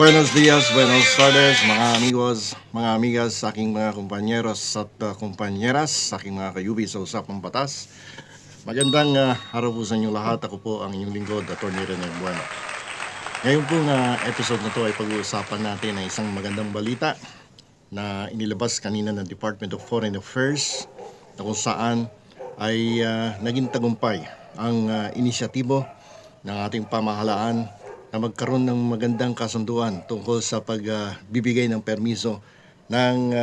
Buenos dias, buenos tardes, mga amigos, mga amigas, sa aking mga kumpanyeros at kumpanyeras, sa aking mga kayubi sa Usapang Batas. Magandang araw po sa inyo lahat. Ako po ang inyong lingkod, Atty. Rene Bueno. Ngayon pong episode na to ay pag-uusapan natin ng isang magandang balita na inilabas kanina ng Department of Foreign Affairs na kung saan ay naging tagumpay ang inisyatibo ng ating pamahalaan na magkaroon ng magandang kasunduan tungkol sa pagbibigay ng permiso ng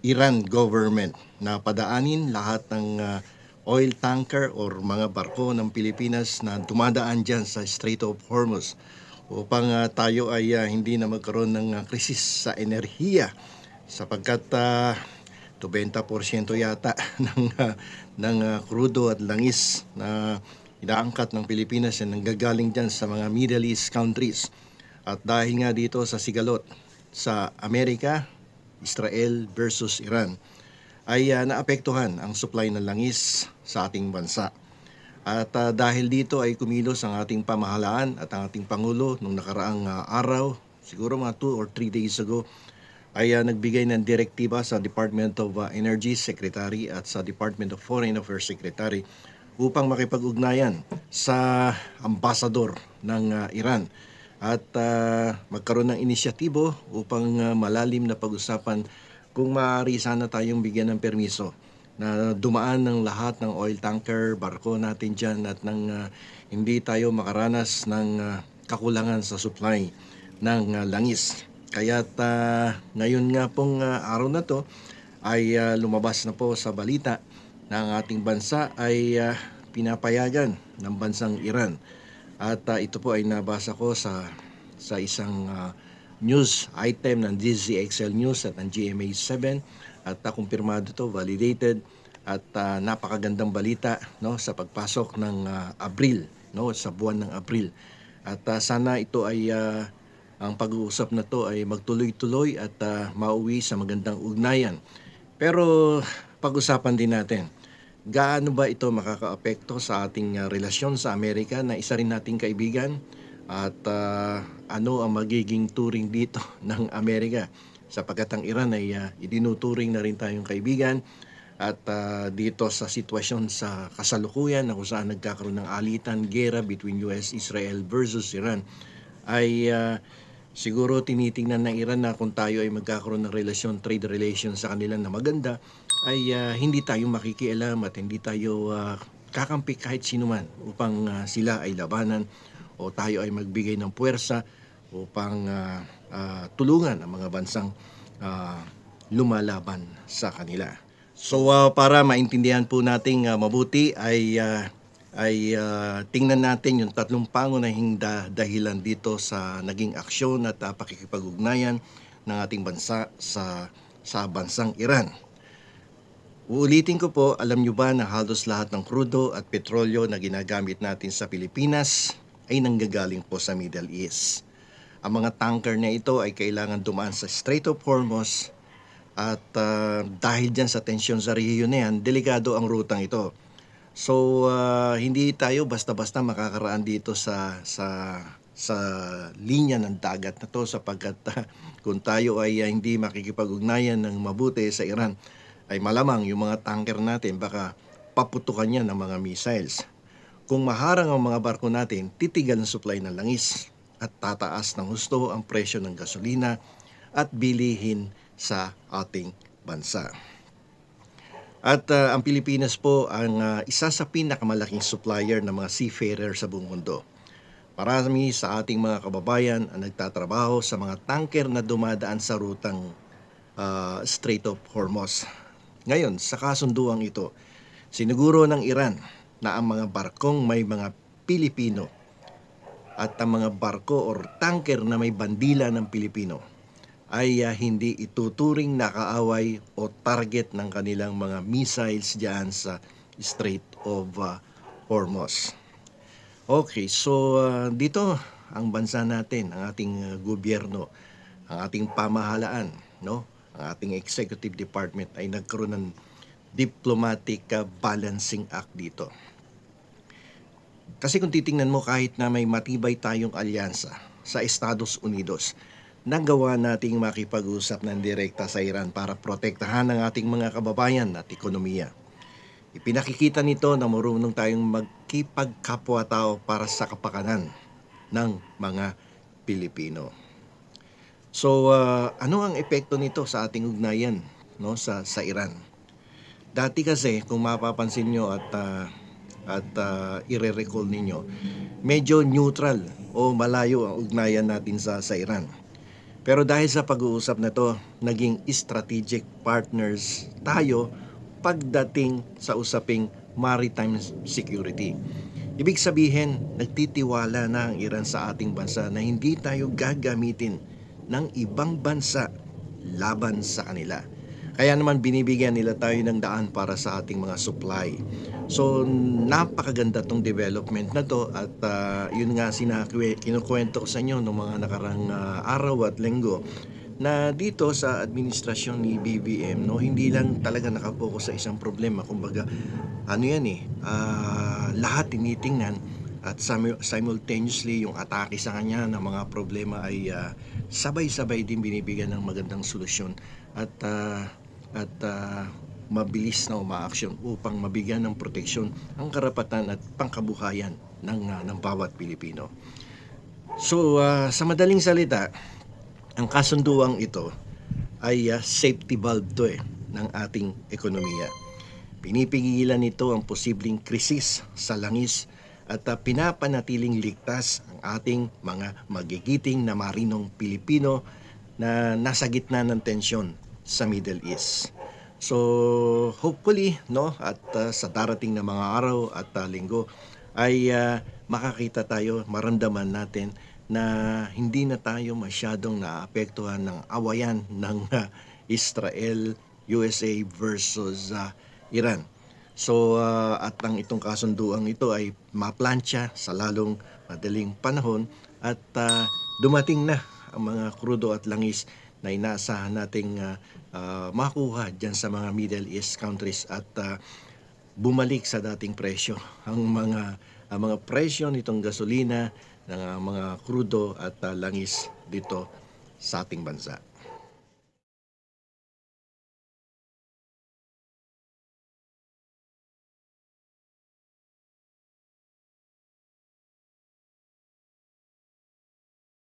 Iran government na padaanin lahat ng oil tanker or mga barko ng Pilipinas na dumadaan dyan sa Strait of Hormuz upang tayo ay hindi na magkaroon ng krisis sa enerhiya sapagkat 20% yata ng krudo at langis na inaangkat ng Pilipinas ay nanggagaling dyan sa mga Middle East countries. At dahil nga dito sa sigalot sa Amerika, Israel versus Iran, ay naapektuhan ang supply ng langis sa ating bansa. At dahil dito ay kumilos ang ating pamahalaan at ang ating Pangulo nung nakaraang araw, siguro mga 2 or 3 days ago, ay nagbigay ng direktiba sa Department of Energy Secretary at sa Department of Foreign Affairs Secretary upang makipag-ugnayan sa ambasador ng Iran at magkaroon ng inisyatibo upang malalim na pag-usapan kung maaari sana tayong bigyan ng permiso na dumaan ng lahat ng oil tanker, barko natin dyan at hindi tayo makaranas ng kakulangan sa supply ng langis. Kaya't ngayon nga pong araw na to ay lumabas na po sa balita na ang ating bansa ay pinapayagan ng bansang Iran. At ito po ay nabasa ko sa isang news item ng DZXL News at ng GMA7 at kumpirmado to, validated at napakagandang balita no sa pagpasok ng Abril, no, sa buwan ng Abril. At sana ito ay ang pag-uusap na to ay magtuloy-tuloy at mauwi sa magandang ugnayan. Pero pag-usapan din natin, gaano ba ito makakaapekto sa ating relasyon sa Amerika na isa rin nating kaibigan at ano ang magiging turing dito ng Amerika sapagkat ang Iran ay idinuturing na rin tayong kaibigan at dito sa sitwasyon sa kasalukuyan na kung saan nagkakaroon ng alitan, gera between US, Israel versus Iran ay siguro tinitingnan ng Iran na kung tayo ay magkakaroon ng relasyon, trade relations sa kanila na maganda ay hindi tayo makikialam at hindi tayo kakampi kahit sino man upang sila ay labanan o tayo ay magbigay ng puwersa upang tulungan ang mga bansang lumalaban sa kanila. So para maintindihan po nating mabuti ay tingnan natin yung tatlong pangunahing dahilan dito sa naging aksyon at pakikipag-ugnayan ng ating bansa sa bansang Iran. Uulitin ko po, alam nyo ba na halos lahat ng krudo at petrolyo na ginagamit natin sa Pilipinas ay nanggagaling po sa Middle East. Ang mga tanker na ito ay kailangan dumaan sa Strait of Hormuz at dahil dyan sa tensyon sa rehiyon na yan, delikado ang rutang ito. So hindi tayo basta-basta makakaraan dito sa linya ng dagat na to sapagkat kung tayo ay hindi makikipag-ugnayan ng mabuti sa Iran ay malamang yung mga tanker natin baka paputukan yan ng mga missiles. Kung maharang ang mga barko natin, titigal ang supply ng langis at tataas ng husto ang presyo ng gasolina at bilihin sa ating bansa. At ang Pilipinas po ang isa sa pinakamalaking supplier ng mga seafarer sa buong mundo. Marami sa ating mga kababayan ang nagtatrabaho sa mga tanker na dumadaan sa rutang Strait of Hormuz. Ngayon, sa kasunduang ito, siniguro ng Iran na ang mga barkong may mga Pilipino at ang mga barko or tanker na may bandila ng Pilipino ay hindi ituturing na kaaway o target ng kanilang mga missiles diyan sa Strait of Hormuz. Okay, so dito ang bansa natin, ang ating gobyerno, ang ating pamahalaan, no? Ang ating executive department ay nagkaroon ng diplomatic balancing act dito. Kasi kung titingnan mo, kahit na may matibay tayong alyansa sa Estados Unidos, nagawa nating makipag-usap ng direkta sa Iran para protektahan ang ating mga kababayan at ekonomiya. Ipinakikita nito na marunong tayong magkipagkapwa-tao para sa kapakanan ng mga Pilipino. So, ano ang epekto nito sa ating ugnayan, no, sa Iran? Dati kasi, kung mapapansin nyo at ire-recall ninyo, medyo neutral o malayo ang ugnayan natin sa Iran. Pero dahil sa pag-uusap na to, naging strategic partners tayo pagdating sa usaping maritime security. Ibig sabihin, nagtitiwala na ang Iran sa ating bansa na hindi tayo gagamitin ng ibang bansa laban sa kanila. Kaya naman binibigyan nila tayo ng daan para sa ating mga supply. So napakaganda tong development na to at yun nga kinukwento ko sa inyo ng mga nakarang araw at linggo na dito sa administrasyon ni BBM, no, hindi lang talaga nakapokus sa isang problema. Kumbaga lahat tinitingnan at simultaneously yung atake sa kanya ng mga problema ay sabay-sabay din binibigyan ng magandang solusyon at mabilis na umaaksyon upang mabigyan ng proteksyon ang karapatan at pangkabuhayan ng bawat Pilipino. So sa madaling salita, ang kasunduang ito ay safety valve to ng ating ekonomiya. Pinipigilan nito ang posibleng krisis sa langis at pinapanatiling ligtas ang ating mga magigiting na marinong Pilipino na nasa gitna ng tensyon sa Middle East. So hopefully, no, at sa darating na mga araw at linggo ay makakita tayo, maramdaman natin na hindi na tayo masyadong naapektuhan ng awayan ng Israel, USA versus Iran. So at ang itong kasunduang ito ay maplantsa sa lalong madaling panahon at dumating na ang mga krudo at langis na inaasahan nating makuha dyan sa mga Middle East countries at bumalik sa dating presyo ang mga presyo nitong gasolina, ng mga krudo at langis dito sa ating bansa.